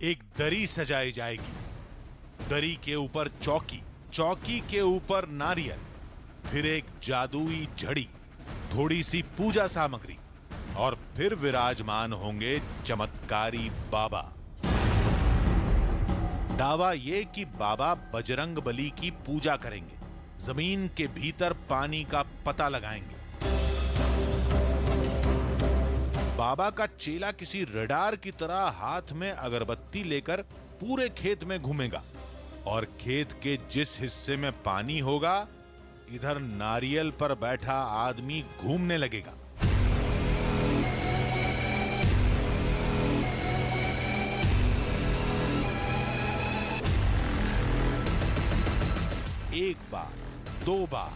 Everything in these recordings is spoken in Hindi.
एक दरी सजाई जाएगी, दरी के ऊपर चौकी, चौकी के ऊपर नारियल, फिर एक जादुई झड़ी, थोड़ी सी पूजा सामग्री और फिर विराजमान होंगे चमत्कारी बाबा। दावा यह कि बाबा बजरंग बली की पूजा करेंगे, जमीन के भीतर पानी का पता लगाएंगे। बाबा का चेला किसी रडार की तरह हाथ में अगरबत्ती लेकर पूरे खेत में घूमेगा और खेत के जिस हिस्से में पानी होगा, इधर नारियल पर बैठा आदमी घूमने लगेगा। एक बार, दो बार,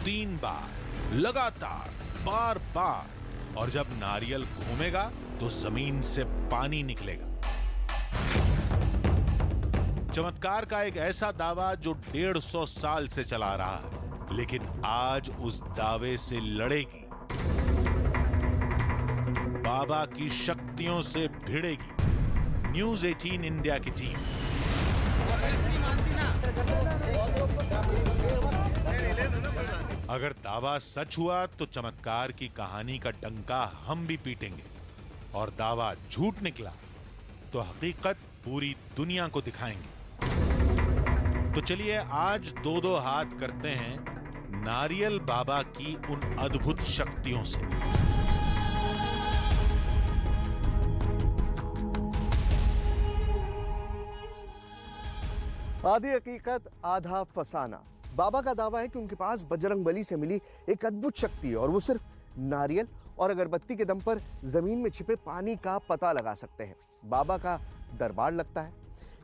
तीन बार, लगातार, बार बार, और जब नारियल घूमेगा तो जमीन से पानी निकलेगा। चमत्कार का एक ऐसा दावा जो 150 साल से चला रहा है, लेकिन आज उस दावे से लड़ेगी, बाबा की शक्तियों से भिड़ेगी न्यूज़ 18 इंडिया की टीम। अगर दावा सच हुआ तो चमत्कार की कहानी का डंका हम भी पीटेंगे, और दावा झूठ निकला तो हकीकत पूरी दुनिया को दिखाएंगे। तो चलिए आज दो दो हाथ करते हैं नारियल बाबा की उन अद्भुत शक्तियों से। आधी हकीकत आधा फसाना। बाबा का दावा है कि उनके पास बजरंग बली से मिली एक अद्भुत शक्ति है और वो सिर्फ नारियल और अगरबत्ती के दम पर जमीन में छिपे पानी का पता लगा सकते हैं। बाबा का दरबार लगता है,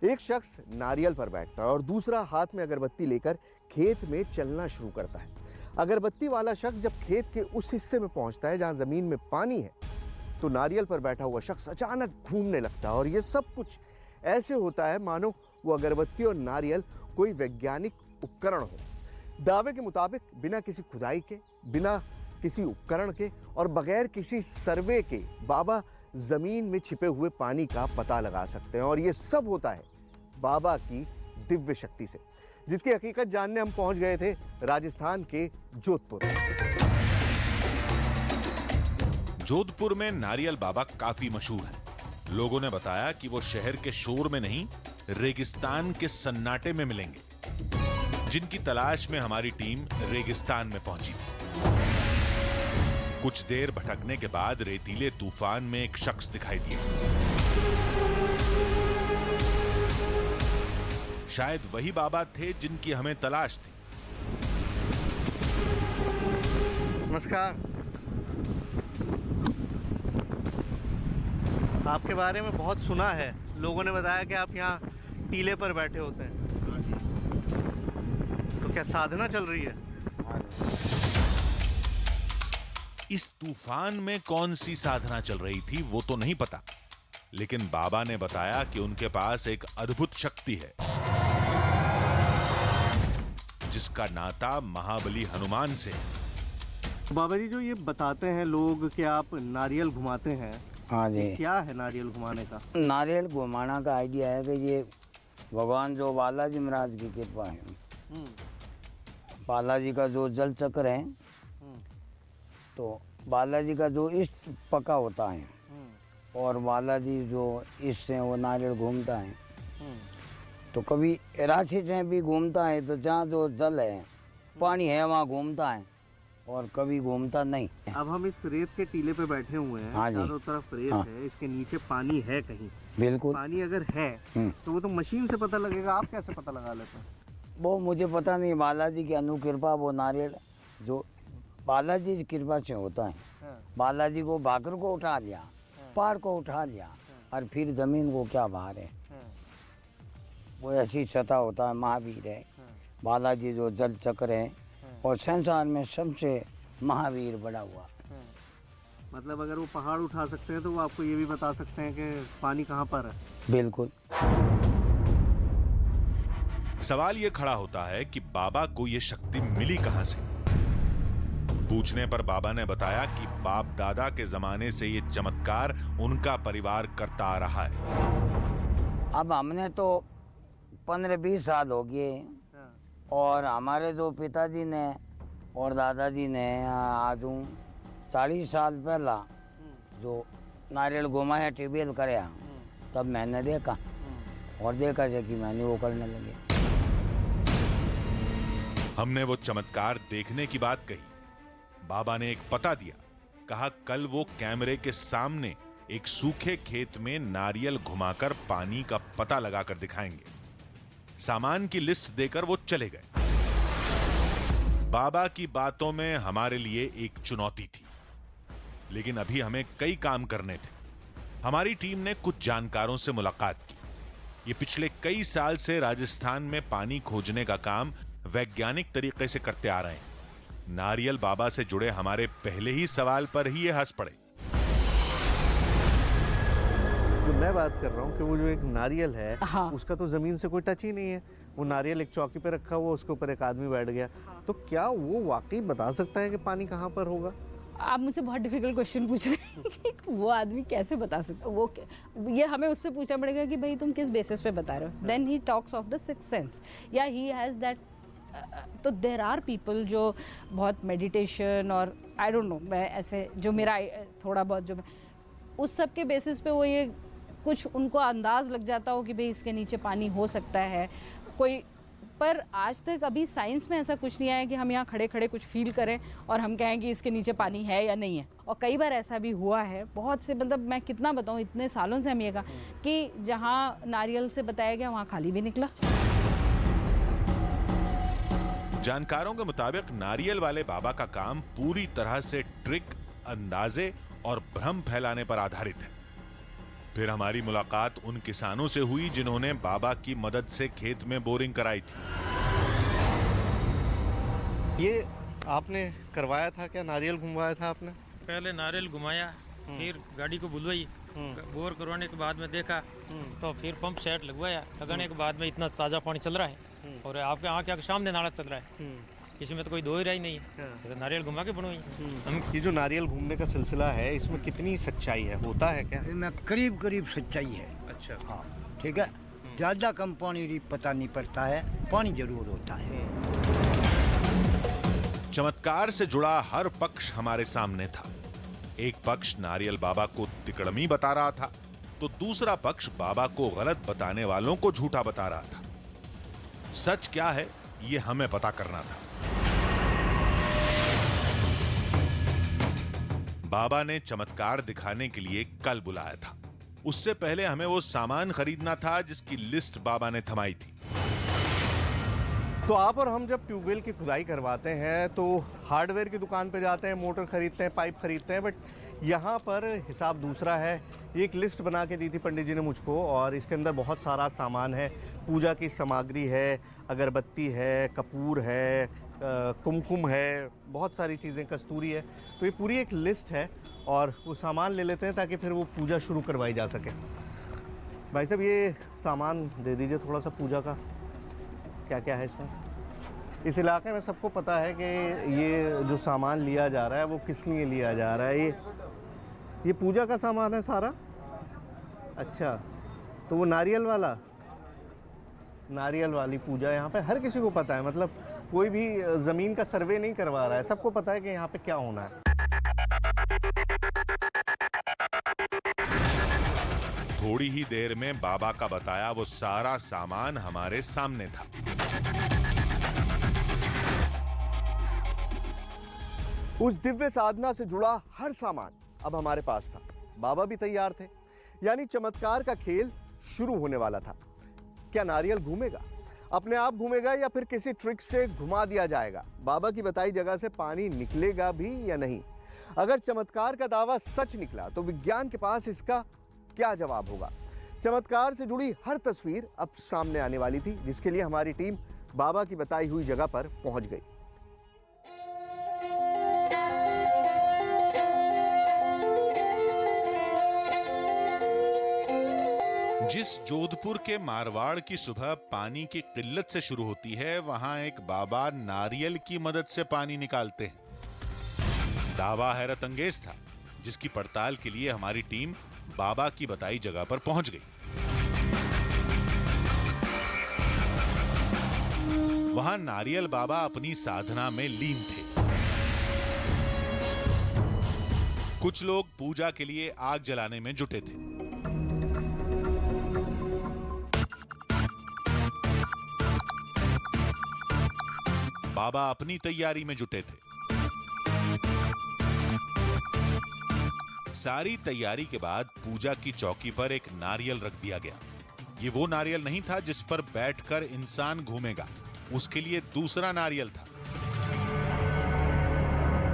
एक शख्स नारियल पर बैठता है और दूसरा हाथ में अगरबत्ती लेकर खेत में चलना शुरू करता है। अगरबत्ती वाला शख्स जब खेत के उस हिस्से में पहुंचता है जहां जमीन में पानी है, तो नारियल पर बैठा हुआ शख्स अचानक घूमने लगता है और यह सब कुछ ऐसे होता है मानो वो अगरबत्ती और नारियल कोई वैज्ञानिक उपकरण हो। दावे के मुताबिक बिना किसी खुदाई के, बिना किसी उपकरण के और बगैर किसी सर्वे के बाबा जमीन में छिपे हुए पानी का पता लगा सकते हैं, और यह सब होता है बाबा की दिव्य शक्ति से, जिसकी हकीकत जानने हम पहुंच गए थे राजस्थान के जोधपुर। जोधपुर में नारियल बाबा काफी मशहूर है। लोगों ने बताया कि वो शहर के शोर में नहीं, रेगिस्तान के सन्नाटे में मिलेंगे, जिनकी तलाश में हमारी टीम रेगिस्तान में पहुंची थी। कुछ देर भटकने के बाद रेतीले तूफान में एक शख्स दिखाई दिया। शायद वही बाबा थे जिनकी हमें तलाश थी। नमस्कार, आपके बारे में बहुत सुना है। लोगों ने बताया कि आप यहाँ टीले पर बैठे होते हैं। तो क्या साधना चल रही है? इस तूफान में कौन सी साधना चल रही थी वो तो नहीं पता, लेकिन बाबा ने बताया कि उनके पास एक अद्भुत शक्ति है जिसका नाता महाबली हनुमान से है। बाबा जी, जो ये बताते हैं लोग कि आप नारियल घुमाते हैं, हाँ जी, क्या है नारियल घुमाने का? नारियल घुमाना का आइडिया है कि ये भगवान जो बालाजी महाराज की कृपा है, बालाजी का जो जल चक्र है, तो बालाजी का जो इष्ट पका होता है और बालाजी जो इष्ट से वो नारियल घूमता है, तो कभी राशि से भी घूमता है, तो जहाँ जो जल है, पानी है, वहाँ घूमता है, और कभी घूमता नहीं। अब हम इस रेत के टीले पे बैठे हुए हैं, हाँ जी, चारों तरफ रेत है, इसके नीचे पानी है कहीं? बिल्कुल। पानी अगर है तो वो तो मशीन से पता लगेगा, आप कैसे पता लगा लेते हैं? वो मुझे पता नहीं, बालाजी की अनुकृपा, वो नारियल जो बालाजी की कृपा से होता है। बालाजी को भाकर को उठा लिया, पहाड़ को उठा लिया, और फिर जमीन को क्या बाहर है, वो ऐसी सतह होता है। महावीर है बालाजी जो जल चक्र है, और संसार में सबसे महावीर बड़ा हुआ। मतलब अगर वो पहाड़ उठा सकते हैं तो वो आपको ये भी बता सकते हैं कि पानी कहाँ पर है? बिल्कुल। सवाल यह खड़ा होता है कि बाबा को यह शक्ति मिली कहां से। पूछने पर बाबा ने बताया कि बाप दादा के जमाने से यह चमत्कार उनका परिवार करता आ रहा है। अब हमने तो 15-20 साल हो गए, हाँ। और हमारे जो पिताजी ने और दादाजी ने आज 40 साल पहला जो नारियल घुमाया ट्यूबवेल कराया, तब मैंने देखा और देखा जो कि मैंने वो करने लगे। हमने वो चमत्कार देखने की बात कही। बाबा ने एक पता दिया, कहा कल वो कैमरे के सामने एक सूखे खेत में नारियल घुमाकर पानी का पता लगाकर दिखाएंगे। सामान की लिस्ट देकर वो चले गए। बाबा की बातों में हमारे लिए एक चुनौती थी, लेकिन अभी हमें कई काम करने थे। हमारी टीम ने कुछ जानकारों से मुलाकात की। ये पिछले कई साल से राजस्थान में पानी खोजने का काम वैज्ञानिक तरीके से करते आ रहे हैं। नारियल बाबा से जुड़े हमारे पहले ही सवाल पर ही ये हंस पड़े। जो मैं बात कर रहा हूँ कि वो जो एक नारियल है, हाँ। उसका तो जमीन से कोई टच ही नहीं है। वो नारियल एक चौकी पे रखा हुआ, उसके ऊपर एक आदमी बैठ गया। तो क्या वो वाकई बता सकता है कि पानी कहाँ पर होगा? आप मुझसे बहुत डिफिकल्ट क्वेश्चन पूछ रहे हैं कि वो आदमी कैसे बता सकता है। ये हमें उससे पूछना पड़ेगा कि भाई तुम किस बेसिस पे बता रहे हो। Then he talks of the sixth sense, या ही हैज़ दैट। तो देर आर पीपल जो बहुत मेडिटेशन और आई डोंट नो, मैं ऐसे जो मेरा थोड़ा बहुत जो मैं उस सब के बेसिस पे वो ये कुछ उनको अंदाज लग जाता हो कि भाई इसके नीचे पानी हो सकता है कोई। पर आज तक अभी साइंस में ऐसा कुछ नहीं आया कि हम यहाँ खड़े खड़े कुछ फील करें और हम कहें कि इसके नीचे पानी है या नहीं है। और कई बार ऐसा भी हुआ है, बहुत से, मतलब मैं कितना बताऊँ, इतने सालों से हम ये कहा कि जहाँ नारियल से बताया गया वहाँ खाली भी निकला। जानकारों के मुताबिक नारियल वाले बाबा का काम पूरी तरह से ट्रिक, अंदाजे और भ्रम फैलाने पर आधारित है। फिर हमारी मुलाकात उन किसानों से हुई जिन्होंने बाबा की मदद से खेत में बोरिंग कराई थी। ये आपने करवाया था क्या? नारियल घुमवाया था आपने? पहले नारियल घुमाया, फिर गाड़ी को बुलवाई, बोर करवाने के बाद में देखा, तो फिर पंप सेट लगवाया। लगाने के बाद में इतना ताज़ा पानी चल रहा है और आपके आँख के सामने नाला चल रहा है, इसमें तो कोई दो ही रहा ही नहीं है। तो नारियल घुमा के बनवाई। ये जो नारियल घूमने का सिलसिला है, इसमें कितनी सच्चाई है? होता है क्या? इसमें करीब करीब सच्चाई है। अच्छा। हाँ, ठीक है। ज़्यादा कम पानी पता नहीं पड़ता है, पानी जरूर होता है। चमत्कार से जुड़ा हर पक्ष हमारे सामने था। एक पक्ष नारियल बाबा को तिकड़मी बता रहा था, तो दूसरा पक्ष बाबा को गलत बताने वालों को झूठा बता रहा था। सच क्या है, ये हमें पता करना था। बाबा ने चमत्कार दिखाने के लिए कल बुलाया था। उससे पहले हमें वो सामान खरीदना था जिसकी लिस्ट बाबा ने थमाई थी। तो आप और हम जब ट्यूबवेल की खुदाई करवाते हैं तो हार्डवेयर की दुकान पे जाते हैं, मोटर खरीदते हैं, पाइप खरीदते हैं, बट यहाँ पर हिसाब दूसरा है। एक लिस्ट बना के दी थी पंडित जी ने मुझको, और इसके अंदर बहुत सारा सामान है। पूजा की सामग्री है, अगरबत्ती है, कपूर है, कुमकुम है, बहुत सारी चीज़ें, कस्तूरी है। तो ये पूरी एक लिस्ट है और वो सामान ले लेते हैं ताकि फिर वो पूजा शुरू करवाई जा सके। भाई साहब, ये सामान दे दीजिए थोड़ा सा पूजा का। क्या क्या है इसमें? इस इलाके में सबको पता है कि ये जो सामान लिया जा रहा है वो किस लिए लिया जा रहा है। ये पूजा का सामान है सारा। अच्छा, तो वो नारियल वाली पूजा यहाँ पे हर किसी को पता है। मतलब कोई भी ज़मीन का सर्वे नहीं करवा रहा है, सबको पता है कि यहाँ पे क्या होना है। थोड़ी ही देर में बाबा का बताया वो सारा सामान हमारे सामने था। उस दिव्य साधना से जुड़ा हर सामान अब हमारे पास था। बाबा भी तैयार थे, यानी चमत्कार का खेल शुरू होने वाला था। क्या नारियल घूमेगा, अपने आप घूमेगा, या फिर किसी ट्रिक से घुमा दिया जाएगा? बाबा की बताई जगह से पानी निकलेगा भी या नहीं? अगर चमत्कार का दावा सच निकला तो विज्ञान के पास इसका क्या जवाब होगा? चमत्कार से जुड़ी हर तस्वीर अब सामने आने वाली थी, जिसके लिए हमारी टीम बाबा की बताई हुई जगह पर पहुंच गई। जिस जोधपुर के मारवाड़ की सुबह पानी की किल्लत से शुरू होती है, वहां एक बाबा नारियल की मदद से पानी निकालते हैं। दावा हैरत अंगेज था, जिसकी पड़ताल के लिए हमारी टीम बाबा की बताई जगह पर पहुंच गई। वहां नारियल बाबा अपनी साधना में लीन थे। कुछ लोग पूजा के लिए आग जलाने में जुटे थे। बाबा अपनी तैयारी में जुटे थे। सारी तैयारी के बाद पूजा की चौकी पर एक नारियल रख दिया गया। ये वो नारियल नहीं था जिस पर बैठकर इंसान घूमेगा, उसके लिए दूसरा नारियल था।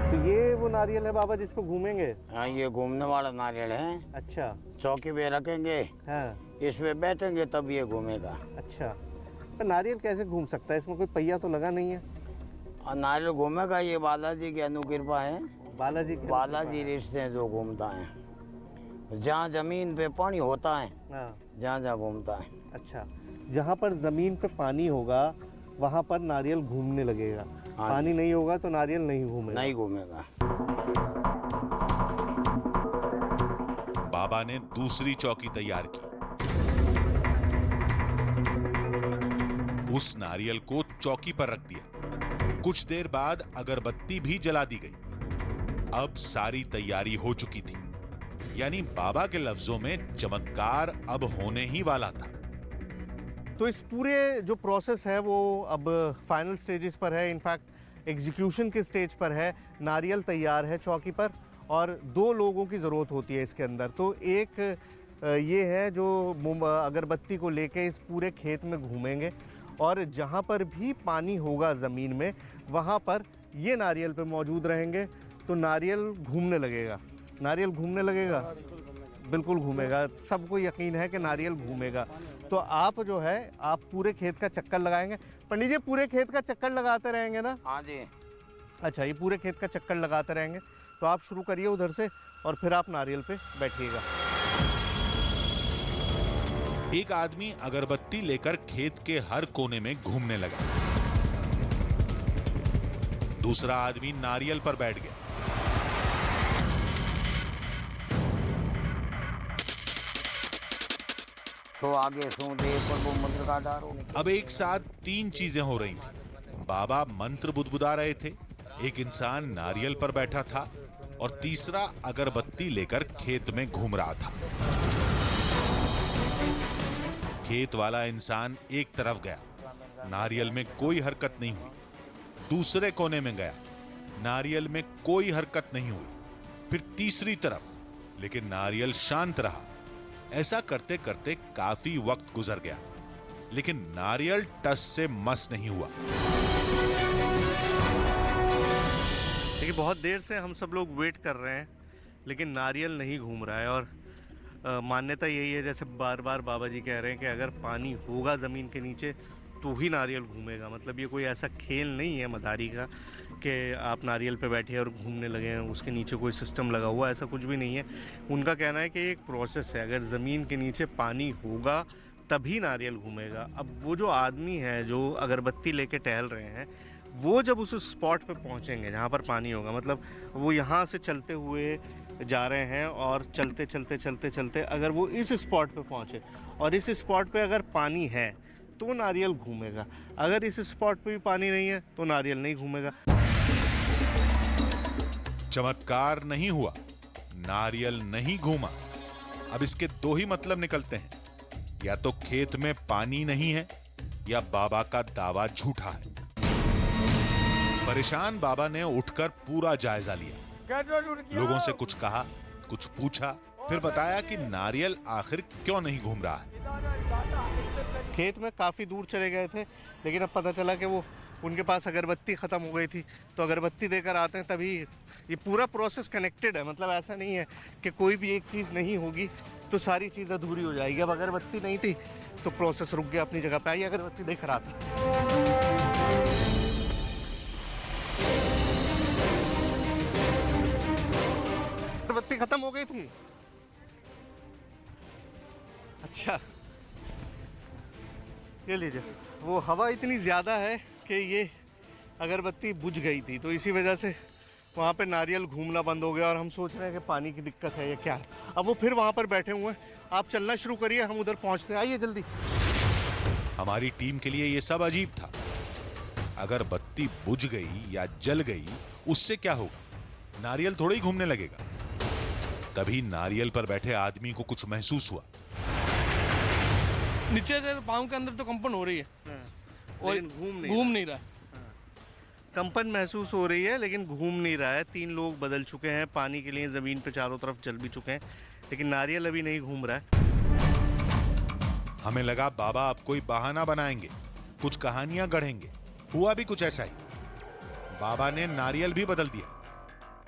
तो ये वो नारियल है बाबा जिस पे घूमेंगे? हाँ, ये घूमने वाला नारियल है। अच्छा। चौकी पे रखेंगे, हाँ। इस पे बैठेंगे तब ये घूमेगा। अच्छा, तो नारियल कैसे घूम सकता है? इसमें कोई पहिया तो लगा नहीं है। और नारियल घूमेगा, ये बालाजी की अनुकृपा है। बालाजी रिश्ते हैं जो घूमता है। जहाँ जमीन पे पानी होता है, जहाँ जहाँ घूमता है। अच्छा, जहाँ पर जमीन पे पानी होगा वहाँ पर नारियल घूमने लगेगा। हाँ, पानी नहीं होगा तो नारियल नहीं घूमेगा। नहीं घूमेगा। बाबा ने दूसरी चौकी तैयार की। उस नारियल को चौकी पर रख दिया। कुछ देर बाद अगरबत्ती भी जला दी गई। अब सारी तैयारी हो चुकी थी, यानी बाबा के लफ्जों में चमत्कार अब होने ही वाला था। तो इस पूरे जो प्रोसेस है वो अब फाइनल स्टेजेस पर है। इनफैक्ट एग्जीक्यूशन के स्टेज पर है। नारियल तैयार है चौकी पर और 2 लोगों की ज़रूरत होती है इसके अंदर। तो एक ये है जो अगरबत्ती को लेके इस पूरे खेत में घूमेंगे और जहाँ पर भी पानी होगा ज़मीन में वहाँ पर ये नारियल पे मौजूद रहेंगे। तो नारियल घूमने लगेगा। नारियल घूमने लगेगा, बिल्कुल घूमेगा। सबको यकीन है कि नारियल घूमेगा। तो आप जो है आप पूरे खेत का चक्कर लगाएंगे। पंडित जी, पूरे खेत का चक्कर लगाते रहेंगे ना? हाँ जी। अच्छा, ये पूरे खेत का चक्कर लगाते रहेंगे। तो आप शुरू करिए उधर से और फिर आप नारियल पे बैठिएगा। एक आदमी अगरबत्ती लेकर खेत के हर कोने में घूमने लगा। दूसरा आदमी नारियल पर बैठ गया। सो आगे सो दे प्रभु मंत्र का डारो। अब एक साथ 3 चीजें हो रही थी। बाबा मंत्र बुदबुदा रहे थे, एक इंसान नारियल पर बैठा था और तीसरा अगरबत्ती लेकर खेत में घूम रहा था। खेत वाला इंसान एक तरफ गया, नारियल में कोई हरकत नहीं हुई। दूसरे कोने में गया, नारियल में कोई हरकत नहीं हुई। फिर तीसरी तरफ, लेकिन नारियल शांत रहा। ऐसा करते करते काफी वक्त गुजर गया, लेकिन नारियल टस से मस नहीं हुआ। देखिए, बहुत देर से हम सब लोग वेट कर रहे हैं लेकिन नारियल नहीं घूम रहा है। और मान्यता यही है, जैसे बार बार बाबा जी कह रहे हैं कि अगर पानी होगा ज़मीन के नीचे तो ही नारियल घूमेगा। मतलब ये कोई ऐसा खेल नहीं है मदारी का कि आप नारियल पे बैठे और घूमने लगे हैं, उसके नीचे कोई सिस्टम लगा हुआ, ऐसा कुछ भी नहीं है। उनका कहना है कि एक प्रोसेस है, अगर ज़मीन के नीचे पानी होगा तभी नारियल घूमेगा। अब वो जो आदमी है जो अगरबत्ती लेके टहल रहे हैं, वो जब उस स्पॉट पे पहुंचेंगे जहाँ पर पानी होगा, मतलब वो यहाँ से चलते हुए जा रहे हैं और चलते चलते चलते चलते अगर वो इस स्पॉट पे पहुँचे और इस स्पॉट पे अगर पानी है तो नारियल घूमेगा। अगर इस स्पॉट पे भी पानी नहीं है तो नारियल नहीं घूमेगा। चमत्कार नहीं हुआ, नारियल नहीं घूमा। अब इसके 2 ही मतलब निकलते हैं, या तो खेत में पानी नहीं है या बाबा का दावा झूठा है। परेशान बाबा ने उठकर पूरा जायजा लिया। लोगों से कुछ कहा, कुछ पूछा, फिर बताया कि नारियल आखिर क्यों नहीं घूम रहा है। खेत में काफ़ी दूर चले गए थे, लेकिन अब पता चला कि वो उनके पास अगरबत्ती ख़त्म हो गई थी, तो अगरबत्ती देकर आते हैं तभी। ये पूरा प्रोसेस कनेक्टेड है, मतलब ऐसा नहीं है कि कोई भी एक चीज़ नहीं होगी तो सारी चीज़ अधूरी हो जाएगी। अब अगरबत्ती नहीं थी तो प्रोसेस रुक गया अपनी जगह पे। आइए अगरबत्ती देकर आते हैं। अगरबत्ती ख़त्म हो गई थी। अच्छा, ये लीजिए। वो हवा इतनी ज़्यादा है कि ये अगरबत्ती बुझ गई थी, तो इसी वजह से वहाँ पे नारियल घूमना बंद हो गया और हम सोच रहे हैं कि पानी की दिक्कत है या क्या है। अब वो फिर वहाँ पर बैठे हुए हैं। आप चलना शुरू करिए, हम उधर पहुँचते हैं। आइए जल्दी। हमारी टीम के लिए यह सब अजीब था। अगर बत्ती बुझ गई या जल गई उससे क्या होगा? नारियल थोड़ा ही घूमने लगेगा। तभी नारियल पर बैठे आदमी को कुछ महसूस हुआ। नीचे से पाँव के अंदर तो कंपन हो रही है और लेकिन घूम नहीं रहा। कंपन महसूस हो रही है लेकिन घूम नहीं रहा है। 3 लोग बदल चुके हैं पानी के लिए, जमीन पे चारों तरफ चल भी चुके हैं, लेकिन नारियल अभी नहीं घूम रहा है। हमें लगा बाबा अब कोई बहाना बनाएंगे, कुछ कहानियां गढ़ेंगे। हुआ भी कुछ ऐसा ही। बाबा ने नारियल भी बदल दिया,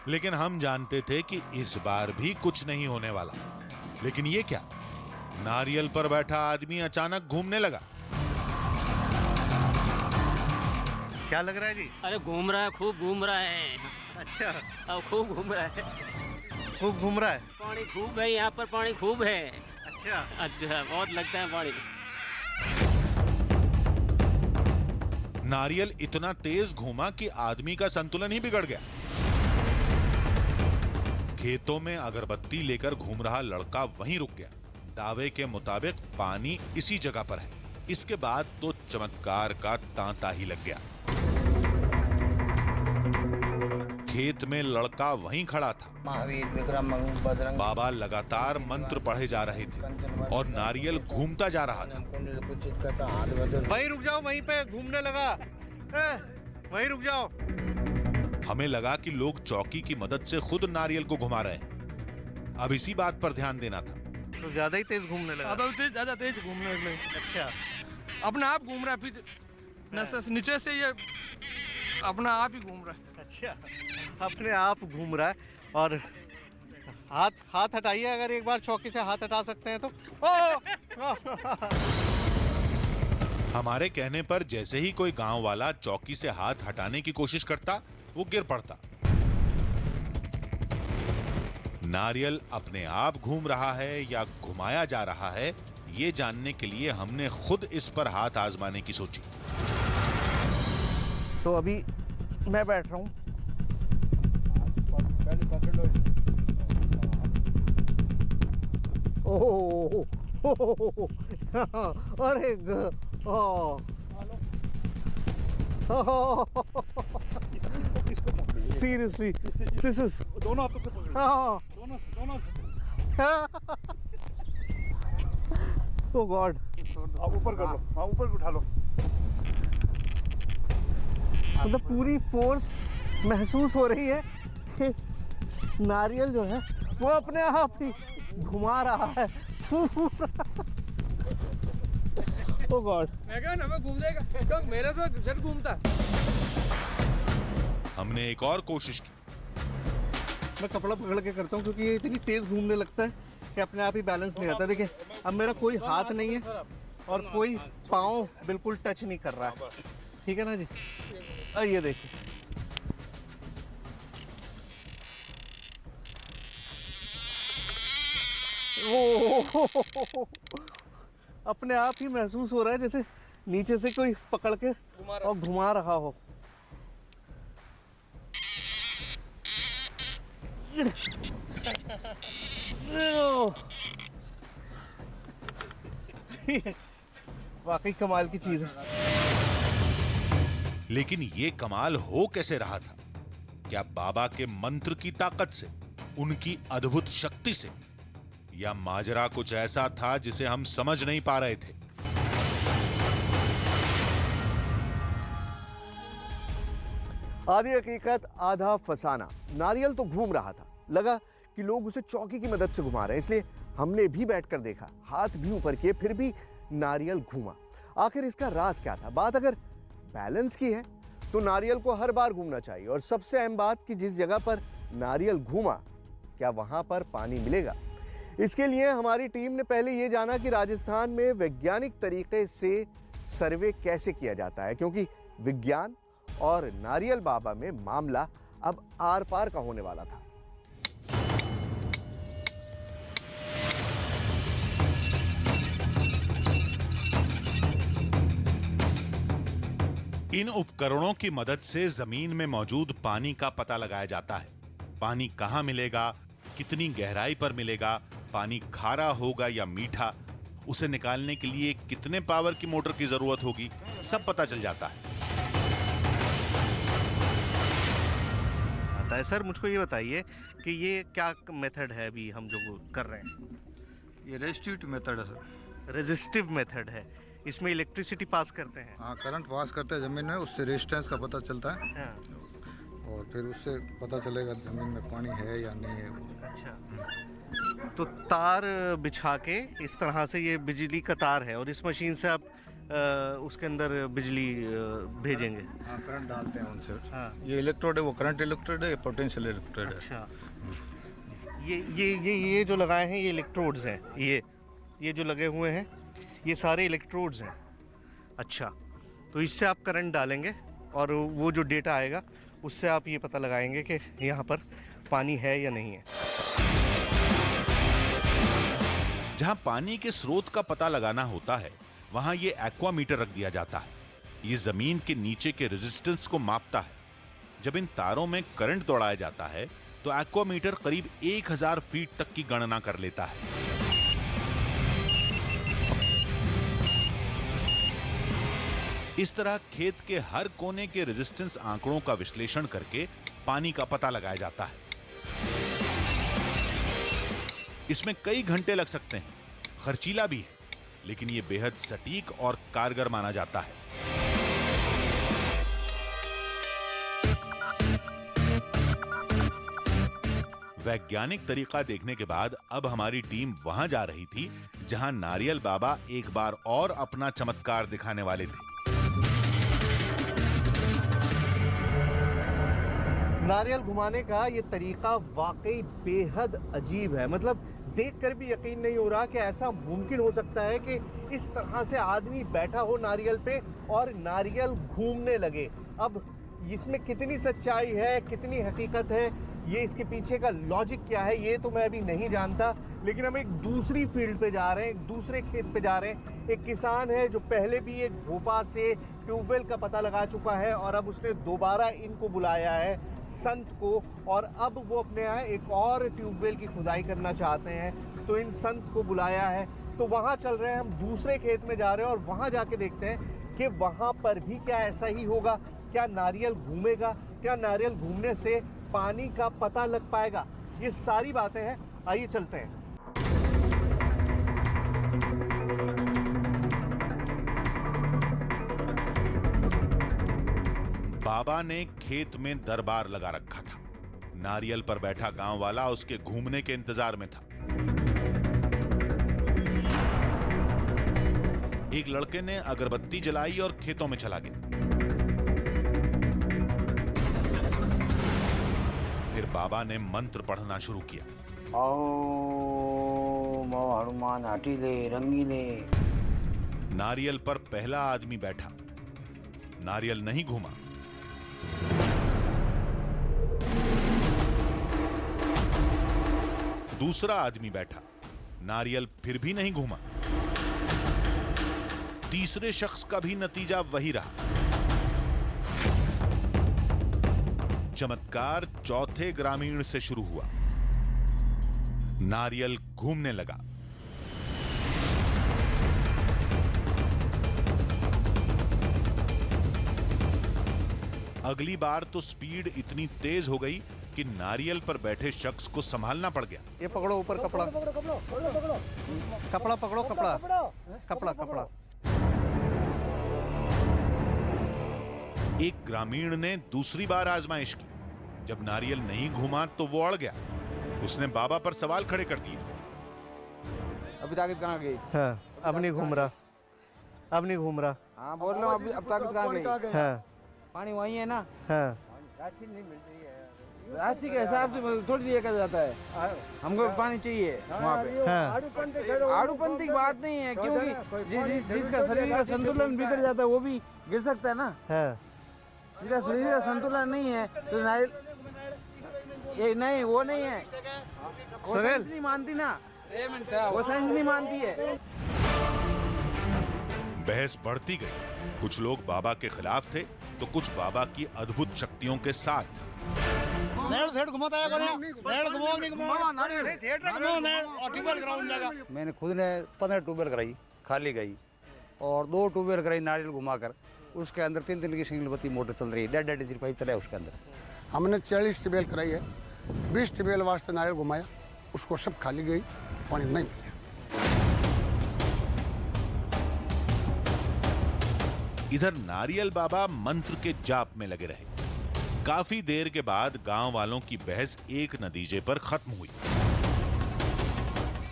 लेकिन हम जानते थे कि इस बार भी कुछ नहीं होने वाला। लेकिन ये क्या, नारियल पर बैठा आदमी अचानक घूमने लगा। क्या लग रहा है जी? अरे घूम रहा है, खूब घूम रहा है। अच्छा, अब खूब घूम रहा है। खूब घूम रहा है। पानी खूब है यहाँ पर, पानी खूब है। अच्छा, अच्छा, बहुत लगता है पानी। नारियल इतना तेज घूमा कि आदमी का संतुलन ही बिगड़ गया। खेतों में अगरबत्ती लेकर घूम रहा लड़का वहीं रुक गया। दावे के मुताबिक पानी इसी जगह पर है। इसके बाद तो चमत्कार का तांता ही लग गया। खेत में लड़का वहीं खड़ा था। महावीर विक्रम बजरंग बाबा लगातार मंत्र पढ़े जा रहे थे और नारियल घूमता जा रहा था। वहीं रुक जाओ, वहीं पे घूमने लगा। वहीं रुक जाओ। हमें लगा कि लोग चौकी की मदद से खुद नारियल को घुमा रहे हैं। अब इसी बात पर ध्यान देना था। तो ज्यादा ही तेज घूमने लगा। ज्यादा तेज घूमने लगे। अच्छा, अपने आप घूम रहा है, पीछे नीचे से ये अपना आप ही घूम रहा है। अच्छा, अपने आप घूम रहा है। और हाथ हटाइए, अगर एक बार चौकी से हाथ हटा सकते हैं तो। हमारे कहने पर जैसे ही कोई गांव वाला चौकी से हाथ हटाने की कोशिश करता, वो गिर पड़ता। नारियल अपने आप घूम रहा है या घुमाया जा रहा है, ये जानने के लिए हमने खुद इस पर हाथ आजमाने की सोची। तो अभी मैं बैठ रहा हूँ। अरे सीरियसली दिस इज दोनों हाथों से पकड़ो। दोनों ओ गॉड। आप ऊपर कर लो। हाँ, ऊपर उठा लो। मतलब पूरी फोर्स महसूस हो रही है कि नारियल जो है वो अपने आप ही घुमा रहा है। ओ गॉड। मैं क्या ना, मैं घूम जाएगा क्योंकि मेरे तो झट घूमता है। हमने एक और कोशिश की। मैं कपड़ा पकड़ के करता हूँ क्योंकि ये इतनी तेज घूमने लगता है कि अपने आप ही बैलेंस नहीं रहता। देखिए, अब मेरा कोई हाथ नहीं है और कोई पाँव बिल्कुल टच नहीं कर रहा है। ठीक है ना जी? ये देखिए, अपने आप ही महसूस हो रहा है जैसे नीचे से कोई पकड़ के और घुमा रहा हो। वाकई कमाल की चीज है। लेकिन ये कमाल हो कैसे रहा था? क्या बाबा के मंत्र की ताकत से, उनकी अद्भुत शक्ति से, या माजरा कुछ ऐसा था जिसे हम समझ नहीं पा रहे थे? आधी हकीकत आधा फसाना। नारियल तो घूम रहा था, लगा कि लोग उसे चौकी की मदद से घुमा रहे हैं, इसलिए हमने भी बैठकर देखा, हाथ भी ऊपर किए, फिर भी नारियल घूमा। आखिर इसका राज क्या था? बात अगर बैलेंस की है तो नारियल को हर बार घूमना चाहिए, और सबसे अहम बात कि जिस जगह पर नारियल घूमा, क्या वहां पर पानी मिलेगा? इसके लिए हमारी टीम ने पहले यह जाना कि राजस्थान में वैज्ञानिक तरीके से सर्वे कैसे किया जाता है, क्योंकि विज्ञान और नारियल बाबा में मामला अब आर पार का होने वाला था। इन उपकरणों की मदद से जमीन में मौजूद पानी का पता लगाया जाता है। पानी कहां मिलेगा, कितनी गहराई पर मिलेगा, पानी खारा होगा या मीठा, उसे निकालने के लिए कितने पावर की मोटर की जरूरत होगी, सब पता चल जाता है। जाता है। सर मुझको ये बताइए कि ये क्या मेथड है अभी हम जो कर रहे हैं? ये रेजिस्टिव मेथड है सर। रेजिस्टिव मेथड है, इसमें इलेक्ट्रिसिटी पास करते हैं। हाँ, करंट पास करते हैं ज़मीन में, उससे रेजिस्टेंस का पता चलता है। हाँ। और फिर उससे पता चलेगा ज़मीन में पानी है या नहीं है। अच्छा, तो तार बिछा के इस तरह से, ये बिजली का तार है और इस मशीन से आप उसके अंदर बिजली भेजेंगे। हाँ, करंट डालते हैं उनसे। हाँ। ये इलेक्ट्रोड है, वो करंट इलेक्ट्रोड है, ये पोटेंशियल इलेक्ट्रोड है। अच्छा, ये जो लगाए हैं ये इलेक्ट्रोड्स हैं, ये जो लगे हुए हैं ये सारे इलेक्ट्रोड्स हैं। अच्छा, तो इससे आप करंट डालेंगे और वो जो डेटा आएगा उससे आप ये पता लगाएंगे कि यहाँ पर पानी है या नहीं है। जहां पानी के स्रोत का पता लगाना होता है वहां ये एक्वा मीटर रख दिया जाता है। ये जमीन के नीचे के रेजिस्टेंस को मापता है। जब इन तारों में करंट दौड़ाया जाता है तो एक्वा मीटर करीब 1000 फीट तक की गणना कर लेता है। इस तरह खेत के हर कोने के रेजिस्टेंस आंकड़ों का विश्लेषण करके पानी का पता लगाया जाता है। इसमें कई घंटे लग सकते हैं, खर्चीला भी है, लेकिन यह बेहद सटीक और कारगर माना जाता है। वैज्ञानिक तरीका देखने के बाद अब हमारी टीम वहां जा रही थी जहां नारियल बाबा एक बार और अपना चमत्कार दिखाने वाले थे। नारियल घुमाने का ये तरीका वाकई बेहद अजीब है। मतलब देखकर भी यकीन नहीं हो रहा कि ऐसा मुमकिन हो सकता है कि इस तरह से आदमी बैठा हो नारियल पे और नारियल घूमने लगे। अब इसमें कितनी सच्चाई है, कितनी हकीकत है, ये इसके पीछे का लॉजिक क्या है, ये तो मैं अभी नहीं जानता। लेकिन हम एक दूसरी फील्ड पे जा रहे हैं, एक दूसरे खेत पे जा रहे हैं। एक किसान है जो पहले भी एक भोपा से ट्यूबवेल का पता लगा चुका है और अब उसने दोबारा इनको बुलाया है, संत को, और अब वो अपने यहाँ एक और ट्यूबवेल की खुदाई करना चाहते हैं, तो इन संत को बुलाया है। तो वहाँ चल रहे हैं, हम दूसरे खेत में जा रहे हैं और वहाँ जाके देखते हैं कि वहाँ पर भी क्या ऐसा ही होगा। क्या नारियल घूमेगा, क्या नारियल घूमने से पानी का पता लग पाएगा? ये सारी बातें हैं, आइए चलते हैं। बाबा ने खेत में दरबार लगा रखा था। नारियल पर बैठा गांव वाला उसके घूमने के इंतजार में था। एक लड़के ने अगरबत्ती जलाई और खेतों में चला गया। फिर बाबा ने मंत्र पढ़ना शुरू किया। ओम हनुमान हटीले रंगीले। नारियल पर पहला आदमी बैठा, नारियल नहीं घूमा। दूसरा आदमी बैठा, नारियल फिर भी नहीं घूमा। तीसरे शख्स का भी नतीजा वही रहा। चमत्कार चौथे ग्रामीण से शुरू हुआ। नारियल घूमने लगा। अगली बार तो स्पीड इतनी तेज हो गई कि नारियल पर बैठे शख्स को संभालना पड़ गया। ये पकड़ो ऊपर कपड़ा, कपड़ा पकड़ो, कपड़ा। एक ग्रामीण ने दूसरी बार आजमाइश की। जब नारियल नहीं घूमा तो वो अड़ गया। उसने बाबा पर सवाल खड़े कर दिए। अभी ताकत कहाँ गई? हाँ, अब नहीं घूम रहा। हाँ बोल रहा हूँ, अब ताकत कहाँ गई? हाँ, पानी वही है ना। हाँ, राशि के हिसाब से थोड़ी दिया कर जाता है। हमको पानी चाहिए वहाँ पे। हाँ। आड़ूपंथी की बात नहीं है, क्योंकि जिसका शरीर का संतुलन बिगड़ जाता है वो भी गिर सकता है ना। हाँ। जिसका शरीर का संतुलन नहीं है तो नारियल ये नहीं, वो नहीं है, वो साइंस नहीं मानती ना, वो साइंस नहीं मानती है। बहस बढ़ती गई। कुछ लोग बाबा के खिलाफ थे तो कुछ बाबा की अद्भुत शक्तियों के साथ। मैंने खुद ने 15 ट्यूबवेल कराई, खाली गई, और 2 ट्यूबवेल कराई नारियल घुमाकर। उसके अंदर 3 की सिंगल बत्ती मोटर चल रही है, 1.5 इंच पाइप चला है उसके अंदर। हमने 40 ट्यूबवेल कराई है, 20 ट्यूबवेल वास्ते नारियल घुमाया, उसको सब खाली गई, पानी नहीं मिला। इधर नारियल बाबा मंत्र के जाप में लगे रहे। काफी देर के बाद गांव वालों की बहस एक नतीजे पर खत्म हुई।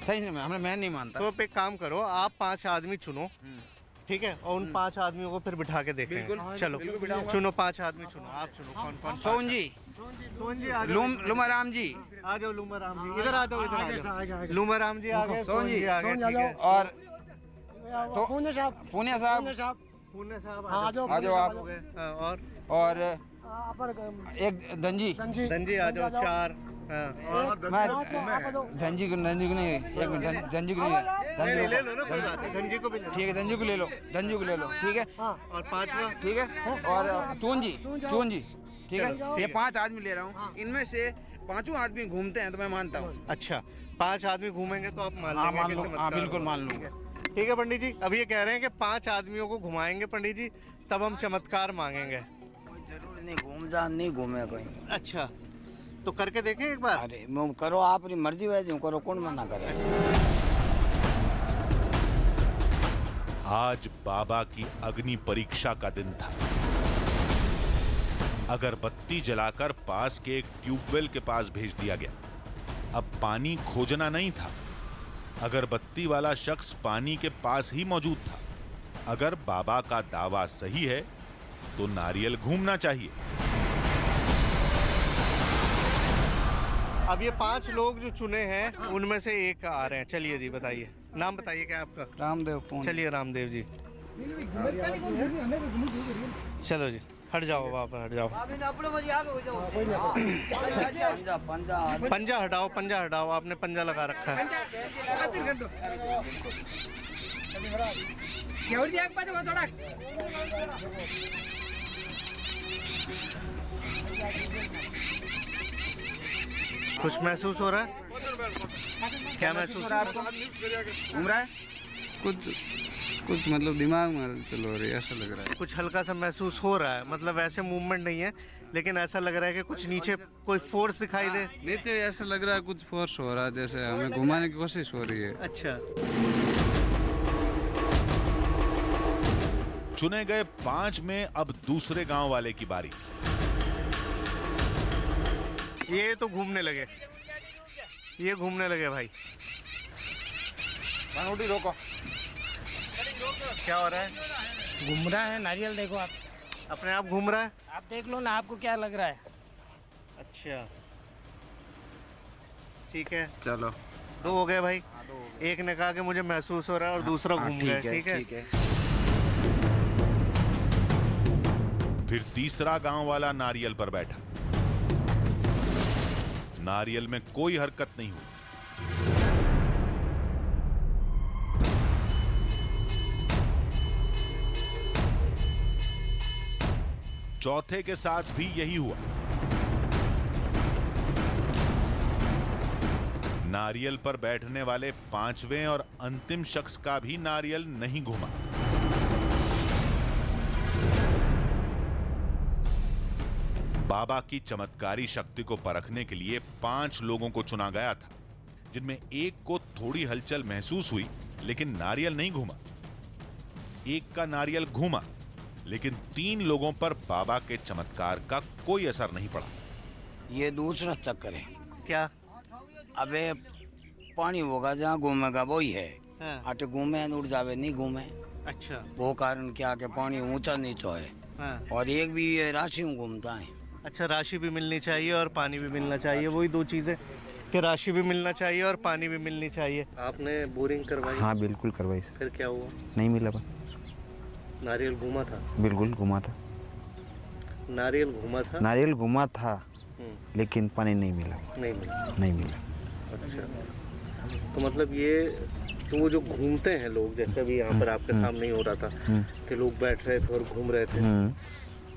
सही नहीं, मैं नहीं मानता। तो एक काम करो, आप 5 आदमी चुनो, ठीक है, और उन 5 आदमियों को फिर बिठा के देखें। चलो चुनो, 5 आदमी चुनो, आप चुनो कौन कौन। सोन जी, लुमाराम जी आ जाओ, लुमाराम जी इधर आ जाओ, इधर आ जाओ। लुमाराम जी आ गए, सोन जी आ गए, और पुणे साहब, पुणे साहब आ जाओ और एक धनजी आ जाओ, 4। धनजी को नहीं, एक मिनट, धनजी को नहीं, धनजी को भी ठीक है, धनजी को ले लो, ठीक है, और 5वां, ठीक है, और चून जी, ठीक है। ये 5 आदमी ले रहा हूँ, इनमें से 5 आदमी घूमते हैं तो मैं मानता हूँ। अच्छा, 5 आदमी घूमेंगे तो आप मान लेंगे? हाँ, बिल्कुल मान लूंगा। ठीक है पंडित जी, अब ये कह रहे हैं कि 5 आदमियों को घुमाएंगे पंडित जी, तब हम चमत्कार मांगेंगे। जरूर नहीं घूमे कोई। अच्छा, तो करके देखें एक बार। अरे करो, आप अपनी मर्जी वैसे करो, कौन मना करे। आज बाबा की अग्नि परीक्षा का दिन था। अगरबत्ती जलाकर पास के एक ट्यूबवेल के पास भेज दिया गया। अब पानी खोजना नहीं था, अगरबत्ती वाला शख्स पानी के पास ही मौजूद था। अगर बाबा का दावा सही है तो नारियल घूमना चाहिए। अब ये 5 लोग जो चुने हैं उनमें से एक आ रहे हैं। चलिए जी, बताइए, नाम बताइए क्या आपका? रामदेव। चलिए रामदेव जी, चलो जी, हट जाओ, वहाँ पर हट जाओ। पंजा हटाओ, आपने पंजा लगा रखा है। कुछ महसूस हो रहा है? क्या महसूस हो रहा है आपको? घूम रहा है कुछ मतलब दिमाग में हलचल हो रही है, ऐसा लग रहा है। कुछ हल्का सा महसूस हो रहा है, मतलब ऐसे मूवमेंट नहीं है, लेकिन ऐसा लग रहा है कि कुछ नीचे कोई फोर्स दिखाई दे। नीचे ऐसा लग रहा है कुछ फोर्स हो रहा है, जैसे हमें घुमाने की कोशिश हो रही है। अच्छा, चुने गए 5 में अब दूसरे गांव वाले की बारी थी। ये तो घूमने लगे भाई। रोको, क्या हो रहा है? घूम रहा है नारियल, देखो आप अपने आप घूम रहा है। आप देख लो ना, आपको क्या लग रहा है? अच्छा, ठीक है, चलो 2 हो गए भाई। एक ने कहा कि मुझे महसूस हो रहा है और दूसरा घूम गया। ठीक है। फिर तीसरा गांव वाला नारियल पर बैठा। नारियल में कोई हरकत नहीं हुई। चौथे के साथ भी यही हुआ। नारियल पर बैठने वाले 5वें और अंतिम शख्स का भी नारियल नहीं घूमा। बाबा की चमत्कारी शक्ति को परखने के लिए 5 लोगों को चुना गया था, जिनमें एक को थोड़ी हलचल महसूस हुई, लेकिन नारियल नहीं घूमा। एक का नारियल घूमा, लेकिन 3 लोगों पर बाबा के चमत्कार का कोई असर नहीं पड़ा। ये दूसरा चक्कर है। क्या? अबे पानी होगा जहाँ घूमेगा वही है। हाँ। आटे घूमे उड़ जावे, नहीं घूमे। अच्छा, वो कारण क्या कि पानी ऊंचा नीचा है। हाँ। और एक भी ये राशि में घूमता है। अच्छा, राशि भी मिलनी चाहिए और पानी भी मिलना चाहिए, वही 2 चीजें, कि राशि भी मिलना चाहिए और पानी भी मिलनी चाहिए। आपने बोरिंग करवाई? हाँ बिल्कुल करवाई। फिर क्या हुआ? नहीं मिला। नारियल घूमा था? बिल्कुल घुमा था। नारियल घूमा था, लेकिन पानी नहीं मिला। नहीं मिला। अच्छा, तो मतलब ये तो वो जो घूमते हैं लोग, जैसे अभी यहाँ पर आपके सामने ही हो रहा था कि लोग बैठ रहे थे और घूम रहे थे,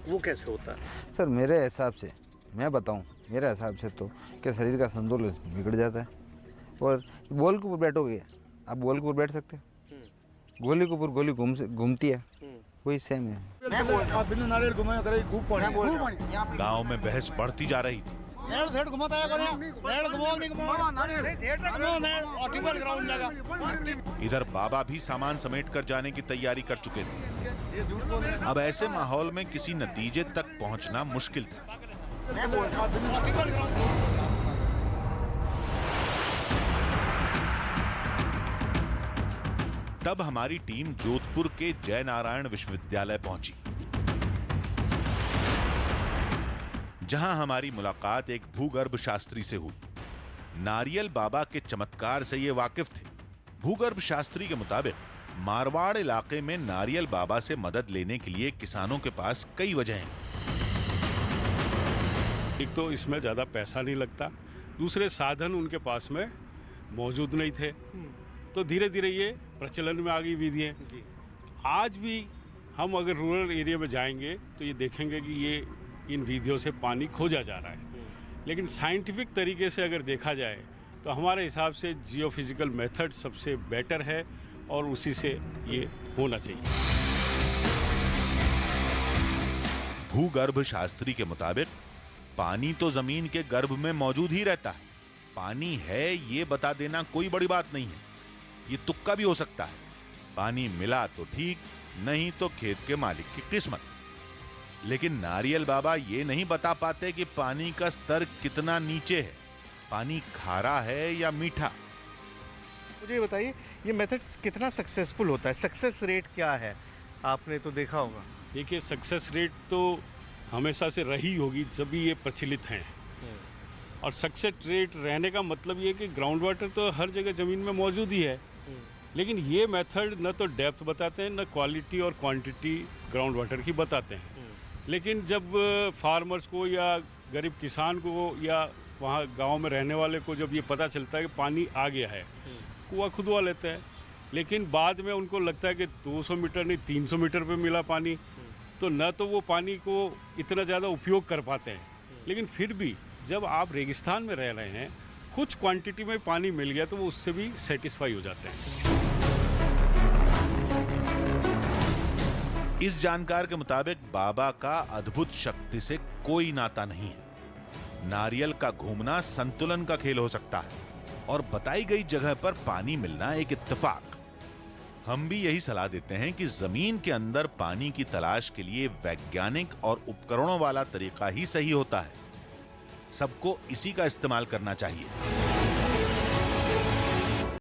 वो कैसे होता है? सर मेरे हिसाब से मैं बताऊं, मेरे हिसाब से तो कि शरीर का संतुलन बिगड़ जाता है। और बॉल के ऊपर बैठोगे, आप बॉल के ऊपर बैठ सकते हो, गोली के ऊपर गोली घूमती है, वही सेम है। बिना नारियल घुमाया करे खूब पानी। गांव में बहस बढ़ती जा रही थी। इधर बाबा भी सामान समेट कर जाने की तैयारी कर चुके थे। अब ऐसे माहौल में किसी नतीजे तक पहुंचना मुश्किल था। तब हमारी टीम जोधपुर के जय नारायण विश्वविद्यालय पहुंची, जहां हमारी मुलाकात एक भूगर्भ शास्त्री से हुई। नारियल बाबा के चमत्कार से ये वाकिफ थे। भूगर्भ शास्त्री के मुताबिक मारवाड़ इलाके में नारियल बाबा से मदद लेने के लिए किसानों के पास कई वजह हैं। एक तो इसमें ज़्यादा पैसा नहीं लगता, दूसरे साधन उनके पास में मौजूद नहीं थे, तो धीरे धीरे ये प्रचलन में आ गई विधियाँ। आज भी हम अगर रूरल एरिया में जाएंगे तो ये देखेंगे कि ये इन विधियों से पानी खोजा जा रहा है। लेकिन साइंटिफिक तरीके से अगर देखा जाए तो हमारे हिसाब से जियोफिजिकल मेथड सबसे बेटर है और उसी से ये होना चाहिए। भूगर्भ शास्त्री के मुताबिक पानी तो जमीन के गर्भ में मौजूद ही रहता है। पानी है ये बता देना कोई बड़ी बात नहीं है, ये तुक्का भी हो सकता है। पानी मिला तो ठीक, नहीं तो खेत के मालिक की किस्मत। लेकिन नारियल बाबा ये नहीं बता पाते कि पानी का स्तर कितना नीचे है, पानी खारा है या मीठा। मुझे ये बताइए, ये मेथड कितना सक्सेसफुल होता है, सक्सेस रेट क्या है? आपने तो देखा होगा। देखिए, सक्सेस रेट तो हमेशा से रही होगी जब भी ये प्रचलित हैं। और सक्सेस रेट रहने का मतलब ये कि ग्राउंड वाटर तो हर जगह ज़मीन में मौजूद ही है, लेकिन ये मेथड न तो डेप्थ बताते हैं, न क्वालिटी और क्वांटिटी ग्राउंड वाटर की बताते हैं। लेकिन जब फार्मर्स को या गरीब किसान को या वहाँ गांव में रहने वाले को जब ये पता चलता है कि पानी आ गया है, कुआं खुदवा लेते हैं। लेकिन बाद में उनको लगता है कि 200 मीटर नहीं 300 मीटर पे मिला पानी, तो न तो वो पानी को इतना ज़्यादा उपयोग कर पाते हैं। लेकिन फिर भी जब आप रेगिस्तान में रह रहे हैं, कुछ क्वांटिटी में पानी मिल गया तो वो उससे भी सेटिस्फाई हो जाते हैं। इस जानकार के मुताबिक बाबा का अद्भुत शक्ति से कोई नाता नहीं है। नारियल का घूमना संतुलन का खेल हो सकता है और बताई गई जगह पर पानी मिलना एक इत्तेफाक। हम भी यही सलाह देते हैं कि जमीन के अंदर पानी की तलाश के लिए वैज्ञानिक और उपकरणों वाला तरीका ही सही होता है। सबको इसी का इस्तेमाल करना चाहिए।